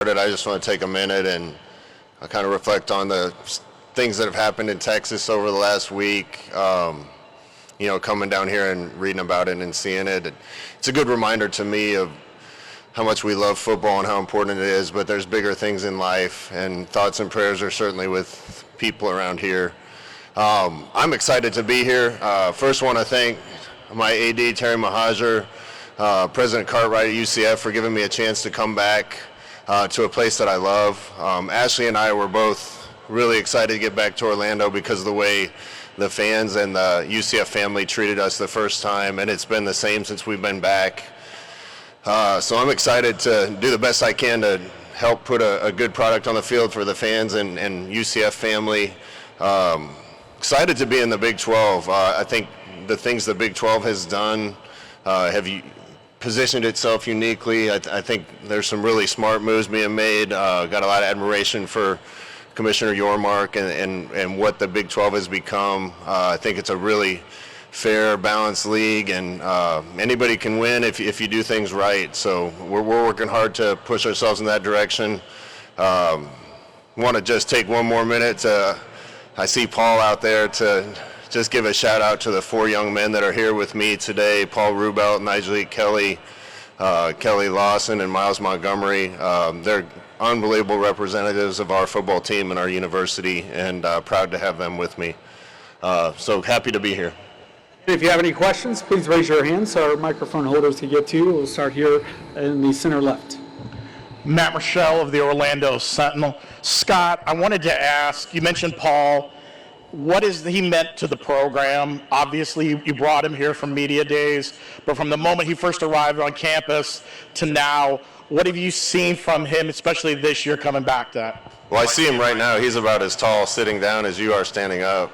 I just want to take a minute and kind of reflect on the things that have happened in Texas over the last week. Coming down here and reading about it and seeing it. It's a good reminder to me of how much we love football and how important it is, but there's bigger things in life, and thoughts and prayers are certainly with people around here. I'm excited to be here. First want to thank my AD, Terry Mahajer, President Cartwright at UCF for giving me a chance to come back to a place that I love. Ashley and I were both really excited to get back to Orlando because of the way the fans and the UCF family treated us the first time, and it's been the same since we've been back. So I'm excited to do the best I can to help put a good product on the field for the fans and UCF family. Excited to be in the Big 12. I think the things the Big 12 has done have positioned itself uniquely. I think there's some really smart moves being made. Got a lot of admiration for Commissioner Yormark and what the Big 12 has become. I think it's a really fair, balanced league, and anybody can win if you do things right. So we're working hard to push ourselves in that direction. Want to just take one more minute I see Paul out there to just give a shout out to the 4 young men that are here with me today: Paul Rubelt, Nigel Kelly, Kelly Lawson, and Miles Montgomery. They're unbelievable representatives of our football team and our university, and proud to have them with me. So happy to be here. If you have any questions, please raise your hands so our microphone holders can get to you. We'll start here in the center left. Matt Rochelle of the Orlando Sentinel. Scott, I wanted to ask, you mentioned Paul. What has he meant to the program? Obviously, you brought him here from media days, but from the moment he first arrived on campus to now, what have you seen from him, especially this year coming back to that? Well, I see him right now. He's about as tall sitting down as you are standing up.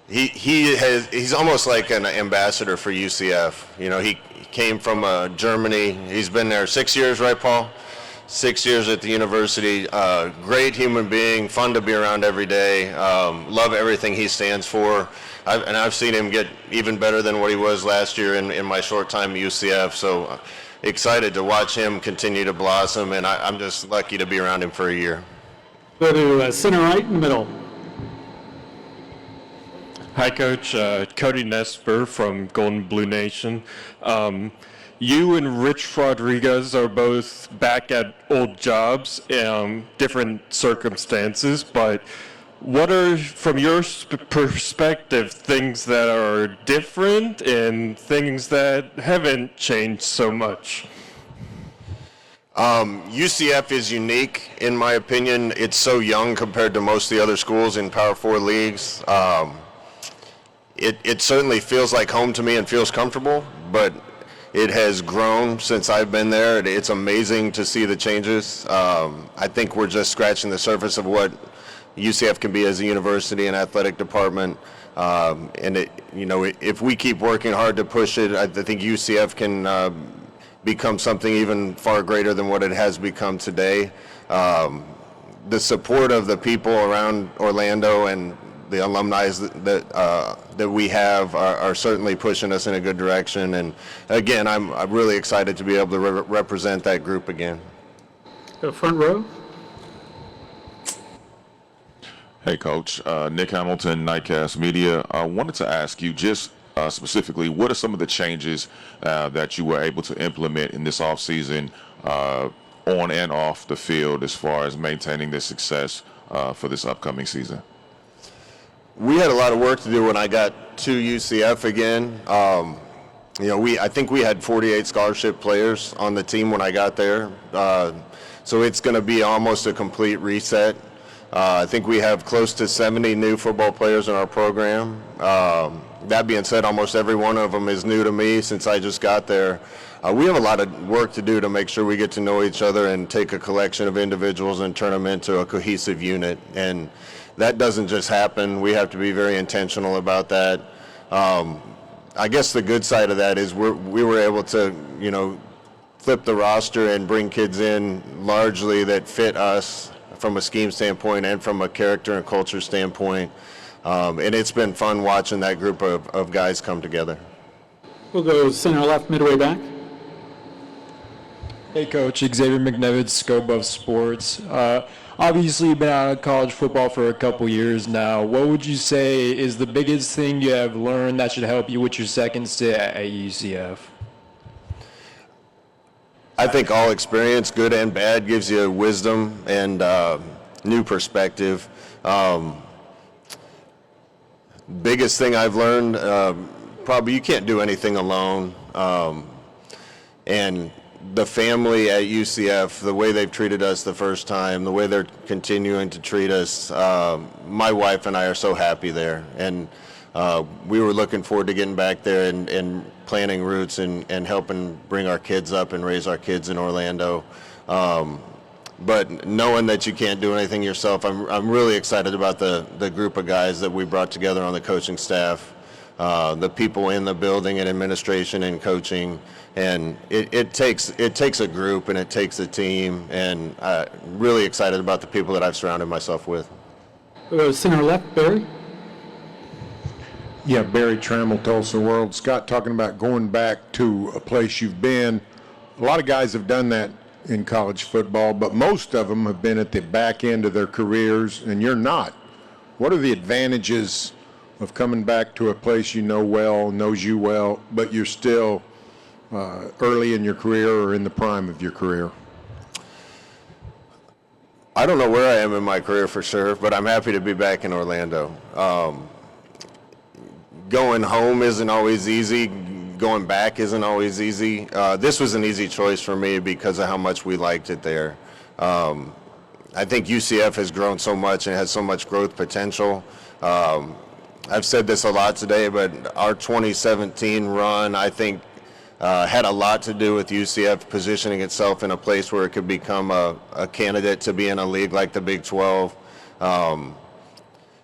He's almost like an ambassador for UCF. He came from Germany. He's been there 6 years, right, Paul? 6 years at the university. Great human being, fun to be around every day. Love everything he stands for. I've seen him get even better than what he was last year in my short time at UCF. So excited to watch him continue to blossom, and I'm just lucky to be around him for a year. Go to center right in the middle. Hi, Coach. Cody Nesper from Golden Blue Nation. You and Rich Rodriguez are both back at old jobs, different circumstances, but what are, from your perspective, things that are different and things that haven't changed so much? UCF is unique, in my opinion. It's so young compared to most of the other schools in Power 4 leagues. It certainly feels like home to me and feels comfortable, but it has grown since I've been there. It's amazing to see the changes. I think we're just scratching the surface of what UCF can be as a university and athletic department. If we keep working hard to push it, I think UCF can become something even far greater than what it has become today. The support of the people around Orlando and the alumni that we have are certainly pushing us in a good direction. And again, I'm really excited to be able to represent that group again. The front row. Hey, Coach. Nick Hamilton, Nightcast Media. I wanted to ask you just specifically, what are some of the changes that you were able to implement in this offseason on and off the field as far as maintaining the success for this upcoming season? We had a lot of work to do when I got to UCF again. I think we had 48 scholarship players on the team when I got there. So it's going to be almost a complete reset. I think we have close to 70 new football players in our program. That being said, almost every one of them is new to me since I just got there. We have a lot of work to do to make sure we get to know each other and take a collection of individuals and turn them into a cohesive unit. And that doesn't just happen. We have to be very intentional about that. I guess the good side of that is we were able to, flip the roster and bring kids in largely that fit us from a scheme standpoint and from a character and culture standpoint. And it's been fun watching that group of guys come together. We'll go center left, midway back. Hey, Coach. Xavier McNevitz, Scope of Sports. Obviously, you've been out of college football for a couple years now. What would you say is the biggest thing you have learned that should help you with your second stint at UCF? I think all experience, good and bad, gives you wisdom and new perspective. Biggest thing I've learned, probably you can't do anything alone. And the family at UCF, the way they've treated us the first time, the way they're continuing to treat us, my wife and I are so happy there. And we were looking forward to getting back there and planting roots and helping bring our kids up and raise our kids in Orlando. But knowing that you can't do anything yourself, I'm really excited about the group of guys that we brought together on the coaching staff, the people in the building and administration and coaching. And it takes a group and it takes a team, and I'm really excited about the people that I've surrounded myself with. Center left, Barry. Yeah, Barry Trammell, Tulsa World. Scott, talking about going back to a place you've been. A lot of guys have done that in college football, but most of them have been at the back end of their careers, and you're not. What are the advantages of coming back to a place you know well, knows you well, but you're still early in your career or in the prime of your career? I don't know where I am in my career for sure, but I'm happy to be back in Orlando. Going home isn't always easy. Going back isn't always easy. This was an easy choice for me because of how much we liked it there. I think UCF has grown so much and has so much growth potential. I've said this a lot today, but our 2017 run, I think, had a lot to do with UCF positioning itself in a place where it could become a candidate to be in a league like the Big 12.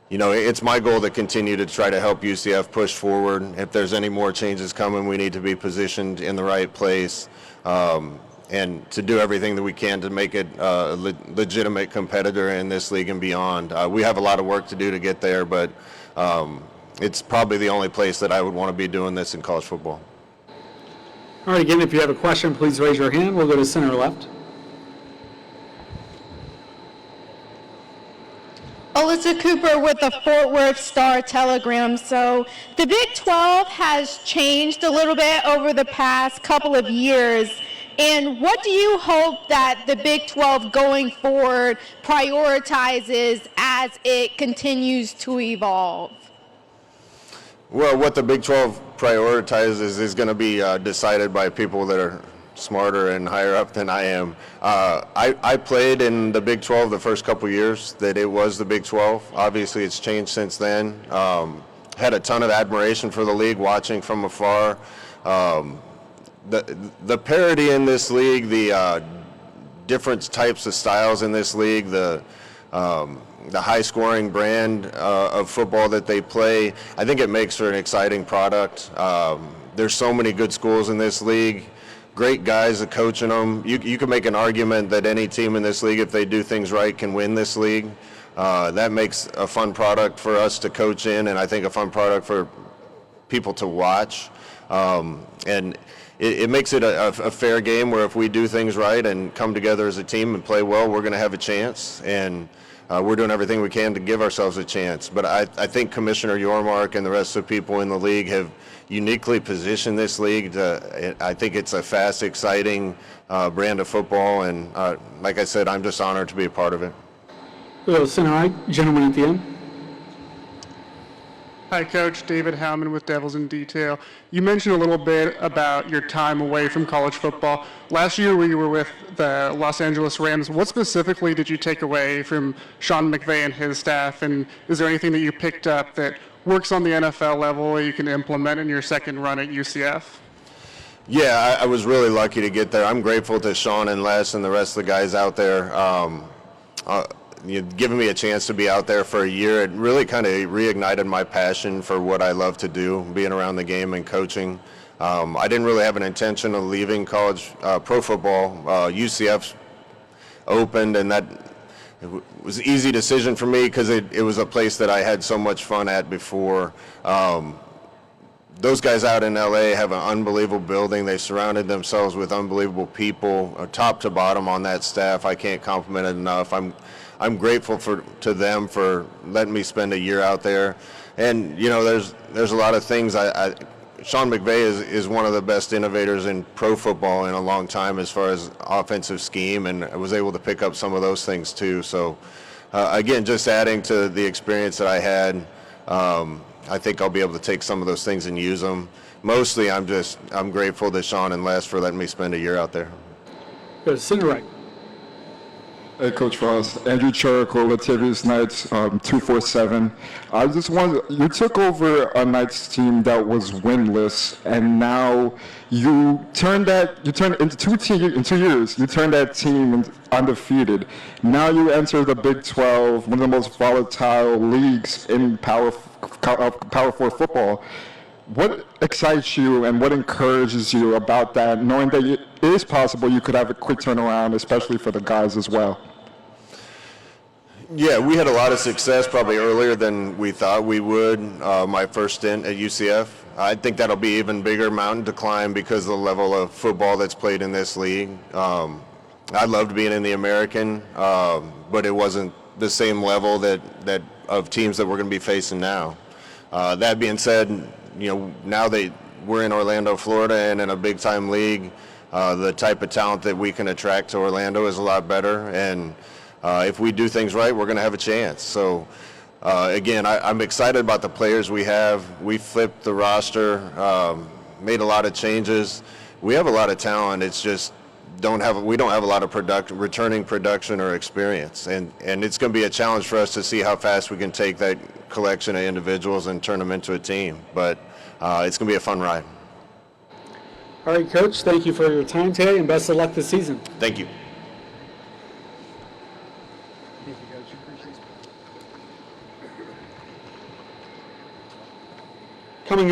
You know, it's my goal to continue to try to help UCF push forward. If there's any more changes coming, we need to be positioned in the right place and to do everything that we can to make it a legitimate competitor in this league and beyond. We have a lot of work to do to get there, but it's probably the only place that I would want to be doing this in college football. All right, again, if you have a question, please raise your hand. We'll go to center left. Alyssa Cooper with the Fort Worth Star-Telegram. So the Big 12 has changed a little bit over the past couple of years. And what do you hope that the Big 12 going forward prioritizes as it continues to evolve? Well, what the Big 12 prioritizes is going to be decided by people that are smarter and higher up than I am. I played in the Big 12 the first couple years that it was the Big 12. Obviously, it's changed since then. Had a ton of admiration for the league, watching from afar. The parity in this league, the different types of styles in this league, the high-scoring brand of football that they play, I think it makes for an exciting product. There's so many good schools in this league. Great guys that coaching them. You can make an argument that any team in this league, if they do things right, can win this league. That makes a fun product for us to coach in, and I think a fun product for people to watch. And it makes it a fair game where if we do things right and come together as a team and play well, we're going to have a chance. And we're doing everything we can to give ourselves a chance. But I think Commissioner Yormark and the rest of the people in the league have uniquely positioned this league. I think it's a fast, exciting brand of football, and like I said, I'm just honored to be a part of it. Center right, gentleman at the end. Hi, Coach. David Howman with Devils in Detail. You mentioned a little bit about your time away from college football. Last year we were with the Los Angeles Rams. What specifically did you take away from Sean McVay and his staff, and is there anything that you picked up that works on the NFL level that you can implement in your second run at UCF? Yeah, I was really lucky to get there. I'm grateful to Sean and Les and the rest of the guys out there. Giving me a chance to be out there for a year, it really kind of reignited my passion for what I love to do, being around the game and coaching. I didn't really have an intention of leaving college pro football. UCF opened, and that it was an easy decision for me because it was a place that I had so much fun at before. those guys out in LA have an unbelievable building. They surrounded themselves with unbelievable people, top to bottom on that staff. I can't compliment it enough. I'm grateful to them for letting me spend a year out there. And you know, there's a lot of things. Sean McVay is one of the best innovators in pro football in a long time as far as offensive scheme, and I was able to pick up some of those things too. So again, just adding to the experience that I had, I think I'll be able to take some of those things and use them. Mostly, I'm grateful to Sean and Les for letting me spend a year out there. Good. Center right. Hey, Coach Frost. Andrew Chirico, Latavius Knights, 247. I just wanted, you took over a Knights team that was winless, and now you turned in 2 years, you turned that team undefeated. Now you enter the Big 12, one of the most volatile leagues in Power 4 football. What excites you and what encourages you about that, knowing that it is possible you could have a quick turnaround, especially for the guys as well? Yeah, we had a lot of success probably earlier than we thought we would. My first stint at UCF. I think that'll be even bigger mountain to climb because of the level of football that's played in this league. I loved being in the American, but it wasn't the same level that of teams that we're going to be facing now. That being said, you know, now that we're in Orlando, Florida, and in a big-time league, the type of talent that we can attract to Orlando is a lot better. And if we do things right, we're going to have a chance. So, again, I'm excited about the players we have. We flipped the roster, made a lot of changes. We have a lot of talent. It's just we don't have a lot of returning production or experience. And it's going to be a challenge for us to see how fast we can take that collection of individuals and turn them into a team. But it's going to be a fun ride. All right, Coach, thank you for your time today, and best of luck this season. Thank you.